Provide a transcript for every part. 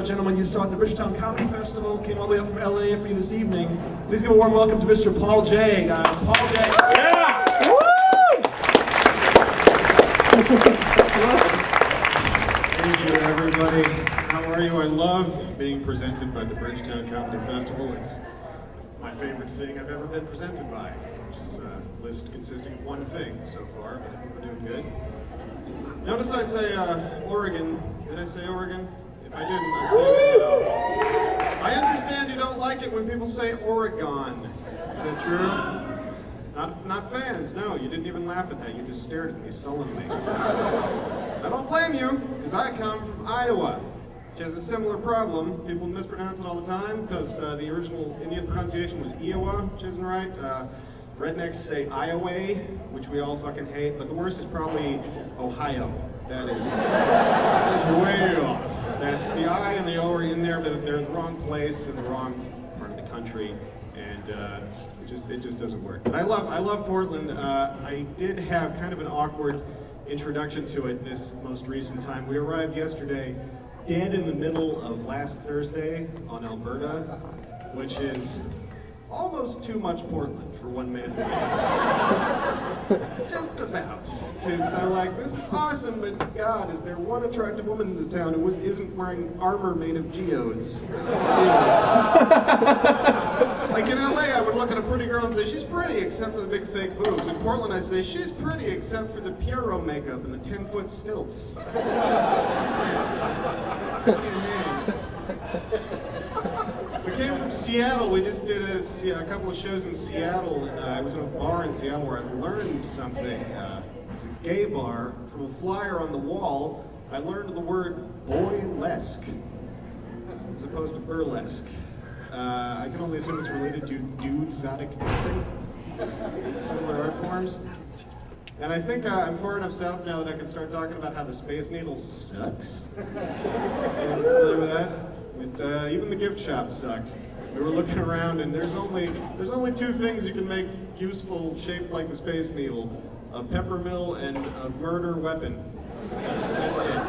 gentleman you saw at the Bridgetown Comedy Festival, came all the way up from LA for you this evening. Please give a warm welcome to Mr. Paul J. Paul J. Yeah! Woo! Thank you, everybody. How are you? I love being presented by the Bridgetown Comedy Festival. It's my favorite thing I've ever been presented by. Just a list consisting of one thing so far, but I think we're doing good. Notice I say Oregon. Did I say Oregon? If I didn't, I say no. I understand you don't like it when people say Oregon. Is that true? Not fans, no. You didn't even laugh at that. You just stared at me sullenly. I don't blame you, because I come from Iowa, which has a similar problem. People mispronounce it all the time, because the original Indian pronunciation was Iowa, which isn't right. Rednecks say Iowa, which we all fucking hate, but the worst is probably Ohio. That is way off. That's the I and the O are in there, but they're in the wrong place in the wrong part of the country, and it just doesn't work. But I love Portland. I did have kind of an awkward introduction to it this most recent time. We arrived yesterday, dead in the middle of last Thursday on Alberta, which is almost too much Portland for one man to say. Just about. Because I'm like, this is awesome, but God, is there one attractive woman in this town who isn't wearing armor made of geodes? Like in LA, I would look at a pretty girl and say, she's pretty, except for the big fake boobs. In Portland, I say, she's pretty, except for the Pierrot makeup and the 10-foot stilts. We came from Seattle. We just did a couple of shows in Seattle, and I was in a bar in Seattle where I learned something. It was a gay bar. From a flyer on the wall, I learned the word boylesque, as opposed to burlesque. I can only assume it's related to dude-zotic dancing, similar art forms. And I think I'm far enough south now that I can start talking about how the Space Needle sucks. Anyone familiar with that? Even the gift shop sucked. We were looking around, and there's only two things you can make useful, shaped like the Space Needle: a peppermill and a murder weapon. That's it.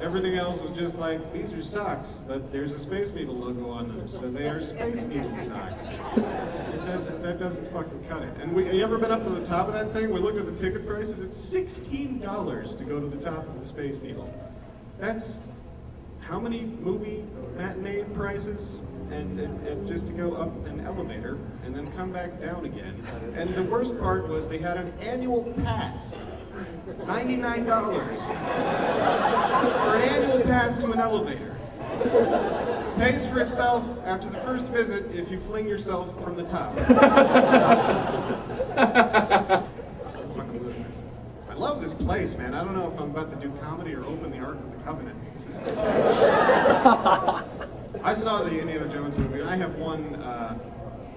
Everything else was just like, these are socks, but there's a Space Needle logo on them, so they are Space Needle socks. That doesn't fucking cut it. And you ever been up to the top of that thing? We looked at the ticket prices. It's $16 to go to the top of the Space Needle. That's how many movie matinee prices? And just to go up an elevator and then come back down again. And the worst part was they had an annual pass. $99 for an annual pass to an elevator. Pays for itself after the first visit if you fling yourself from the top. So fucking ludicrous. I love this place, man. I don't know if I'm about to do comedy or open the Ark of the Covenant. I saw the Indiana Jones movie, and I have one,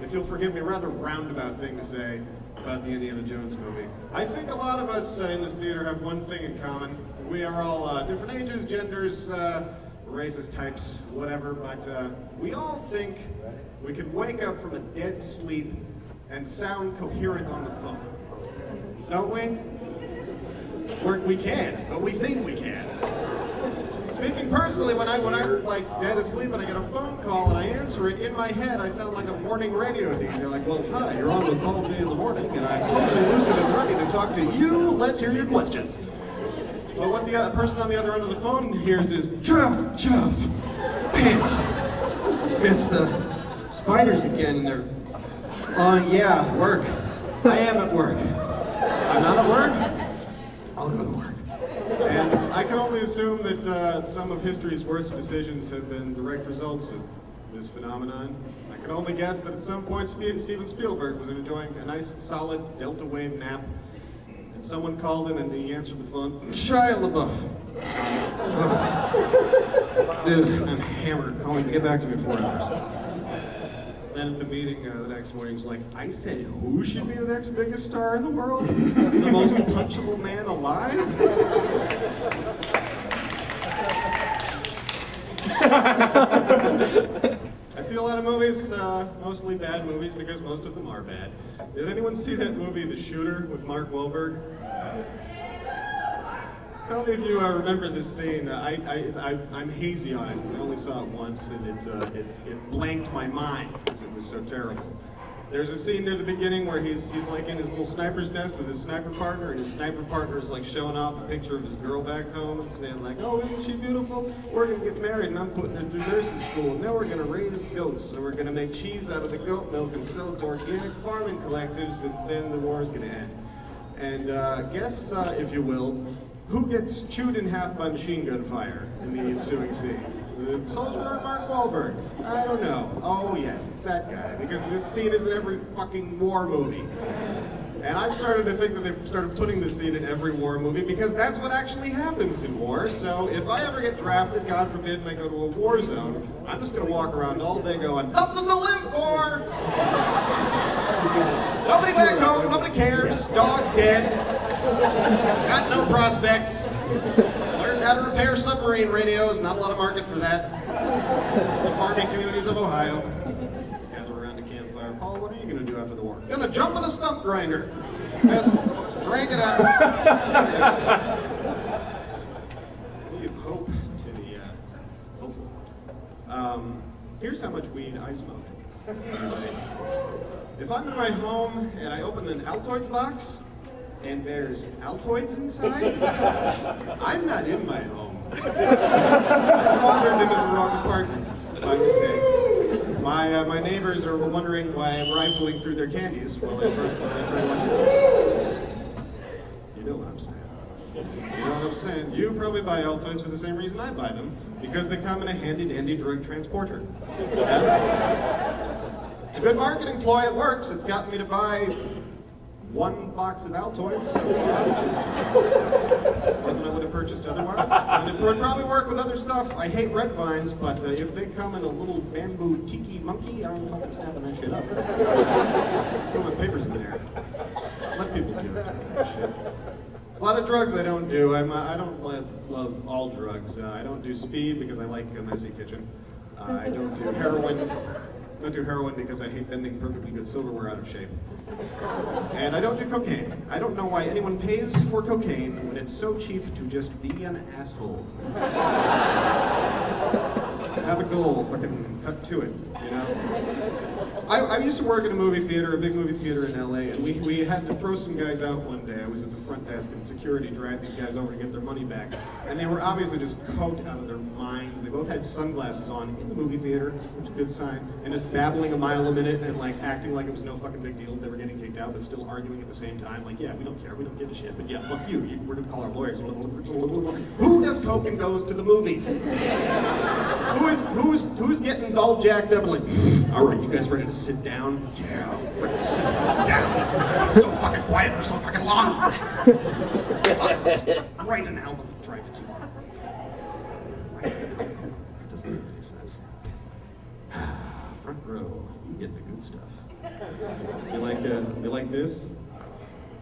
if you'll forgive me, rather roundabout thing to say about the Indiana Jones movie. I think a lot of us in this theater have one thing in common. We are all different ages, genders, races, types, whatever, but we all think we could wake up from a dead sleep and sound coherent on the phone. Don't we? We can't, but we think we can. Speaking personally, when I'm like dead asleep and I get a phone call and I answer it, in my head I sound like a morning radio DJ. Like, well, hi, you're on with Paul J in the morning, and I'm totally lucid and ready to talk to you. Let's hear your questions. But what the person on the other end of the phone hears is, chuff, chuff, pants. It's the spiders again, and they're, yeah, work. I am at work. I'm not at work? I'll go to work. And I can only assume that some of history's worst decisions have been direct results of this phenomenon. I can only guess that at some point Steven Spielberg was enjoying a nice, solid delta wave nap, and someone called him and he answered the phone, Shia LaBeouf. Dude, I'm hammered. Call me, get back to me in 4 hours. Then at the meeting the next morning, he was like, I said, who should be the next biggest star in the world? The most punchable man alive? I see a lot of movies, mostly bad movies, because most of them are bad. Did anyone see that movie, The Shooter, with Mark Wahlberg? Tell me if you remember this scene. I'm hazy on it because I only saw it once, and it blanked my mind because it was so terrible. There's a scene near the beginning where he's like in his little sniper's nest with his sniper partner, and his sniper partner is like showing off a picture of his girl back home and saying like, "Oh, isn't she beautiful? We're gonna get married, and I'm putting her through nursing school, and then we're gonna raise goats, and we're gonna make cheese out of the goat milk and sell it to organic farming collectives, and then the war's gonna end." And guess, if you will, who gets chewed in half by machine gun fire in the ensuing scene? The soldier or Mark Wahlberg? I don't know. Oh yes, it's that guy, because this scene is in every fucking war movie. And I've started to think that they've started putting this scene in every war movie because that's what actually happens in war. So if I ever get drafted, God forbid, and I go to a war zone, I'm just gonna walk around all day going, "Nothing to live for! Nobody back home, nobody cares, dog's dead, got no prospects, learned how to repair submarine radios, not a lot of market for that. The farming communities of Ohio. Gather around a campfire. Paul, what are you gonna do after the war? Gonna jump in a stump grinder. Just crank it out. Leave hope to the hopeful. Here's how much weed I smoke. If I'm in my home and I open an Altoids box and there's Altoids inside, I'm not in my home. I wandered into the wrong apartment by mistake. My neighbors are wondering why I'm rifling through their candies while I try to watch it. You know what I'm saying. You know what I'm saying? You probably buy Altoids for the same reason I buy them, because they come in a handy-dandy drug transporter. Yeah? It's a good marketing ploy, it works. It's gotten me to buy one box of Altoids, which is more than I would have purchased otherwise. And it would probably work with other stuff. I hate red vines, but if they come in a little bamboo tiki monkey, I'm fucking snapping that shit up. Put my papers in there. Let people do it. Shit. A lot of drugs I don't do. I don't love all drugs. I don't do speed because I like a messy kitchen. I don't do heroin. I don't do heroin because I hate bending perfectly good silverware out of shape. And I don't do cocaine. I don't know why anyone pays for cocaine when it's so cheap to just be an asshole. Have a goal, fucking cut to it, you know? I used to work in a movie theater, a big movie theater in LA, and we had to throw some guys out one day. I was at the front desk, and security dragged these guys over to get their money back. And they were obviously just coked out of their minds. They both had sunglasses on in the movie theater, which is a good sign, and just babbling a mile a minute and like acting like it was no fucking big deal if they were getting kicked out, but still arguing at the same time. Like, yeah, we don't care, we don't give a shit, but yeah, fuck you. We're gonna call our lawyers. Who does coke and goes to the movies? Who's getting all jacked up and like, all right, you guys ready to sit down? Yeah, ready to sit down. So fucking quiet for so fucking long. Write an album and drive it tomorrow. Write an album. That doesn't make any sense. Front row, you get the good stuff. You like this?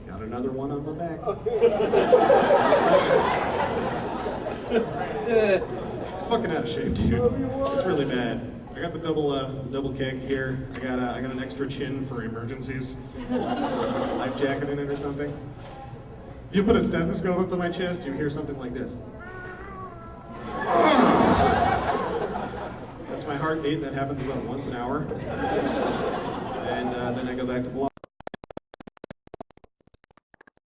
Got another one on my back. Fucking out of shape, dude. It's really bad. I got the double keg here. I got an extra chin for emergencies. Life jacket in it or something. If you put a stethoscope up to my chest, you hear something like this. That's my heartbeat. That happens about once an hour. And then I go back to block.